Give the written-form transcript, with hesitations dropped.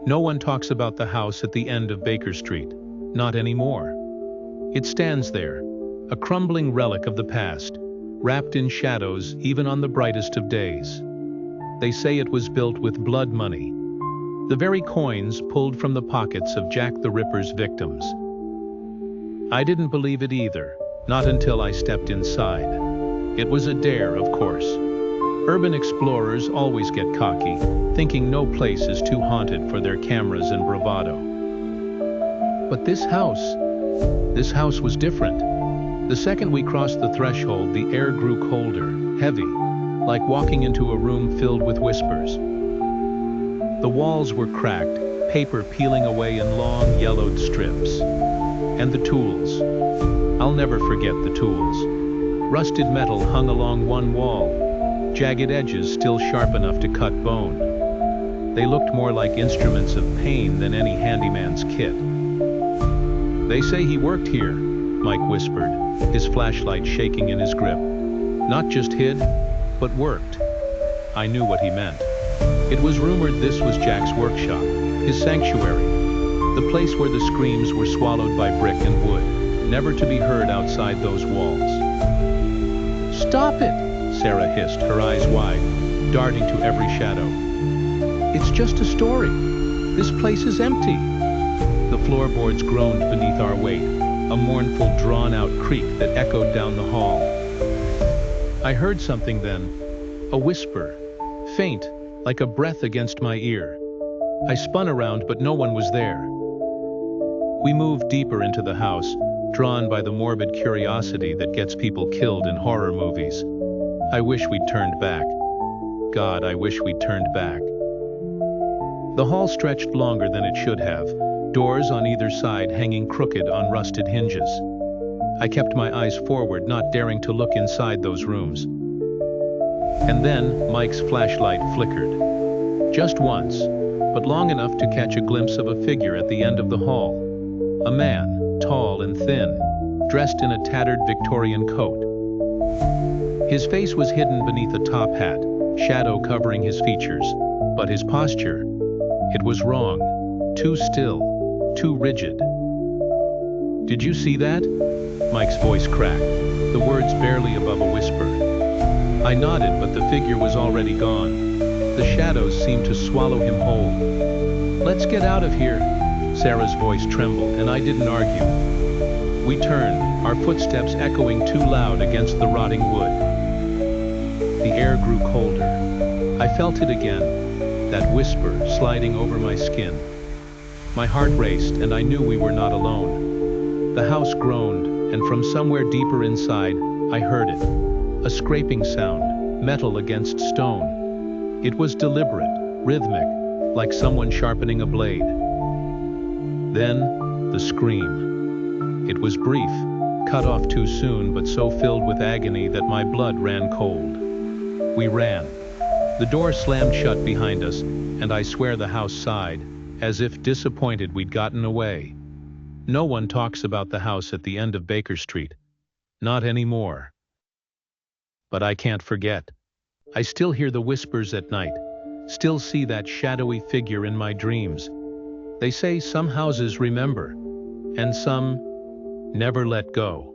No one talks about the house at the end of Baker Street. Not anymore. It stands there, a crumbling relic of the past, wrapped in shadows even on the brightest of days. They say it was built with blood money, the very coins pulled from the pockets of Jack the Ripper's victims. I didn't believe it either, not until I stepped inside. It was a dare, of course. Urban explorers always get cocky, thinking no place is too haunted for their cameras and bravado. But this house was different. The second we crossed the threshold, the air grew colder, heavy, like walking into a room filled with whispers. The walls were cracked, paper peeling away in long, yellowed strips. And the tools. I'll never forget the tools. Rusted metal hung along one wall, jagged edges still sharp enough to cut bone. They looked more like instruments of pain than any handyman's kit. "They say he worked here," Mike whispered, his flashlight shaking in his grip. "Not just hid, but worked." I knew what he meant. It was rumored this was Jack's workshop, his sanctuary, the place where the screams were swallowed by brick and wood, never to be heard outside those walls. "Stop it," Sarah hissed, her eyes wide, darting to every shadow. "It's just a story. This place is empty." The floorboards groaned beneath our weight, a mournful, drawn-out creak that echoed down the hall. I heard something then, a whisper, faint, like a breath against my ear. I spun around, but no one was there. We moved deeper into the house, drawn by the morbid curiosity that gets people killed in horror movies. I wish we'd turned back. God, I wish we'd turned back. The hall stretched longer than it should have, doors on either side hanging crooked on rusted hinges. I kept my eyes forward, not daring to look inside those rooms. And then Mike's flashlight flickered. Just once, but long enough to catch a glimpse of a figure at the end of the hall. A man, tall and thin, dressed in a tattered Victorian coat. His face was hidden beneath a top hat, shadow covering his features, but his posture, it was wrong, too still, too rigid. "Did you see that?" Mike's voice cracked, the words barely above a whisper. I nodded, but the figure was already gone. The shadows seemed to swallow him whole. "Let's get out of here." Sarah's voice trembled, and I didn't argue. We turned, our footsteps echoing too loud against the rotting wood. The air grew colder. I felt it again, that whisper sliding over my skin. My heart raced, and I knew we were not alone. The house groaned, and from somewhere deeper inside, I heard it. A scraping sound, metal against stone. It was deliberate, rhythmic, like someone sharpening a blade. Then, the scream. It was brief, cut off too soon, but so filled with agony that my blood ran cold. We ran. The door slammed shut behind us, and I swear the house sighed, as if disappointed we'd gotten away. No one talks about the house at the end of Baker Street. Not anymore. But I can't forget. I still hear the whispers at night, still see that shadowy figure in my dreams. They say some houses remember, and some never let go.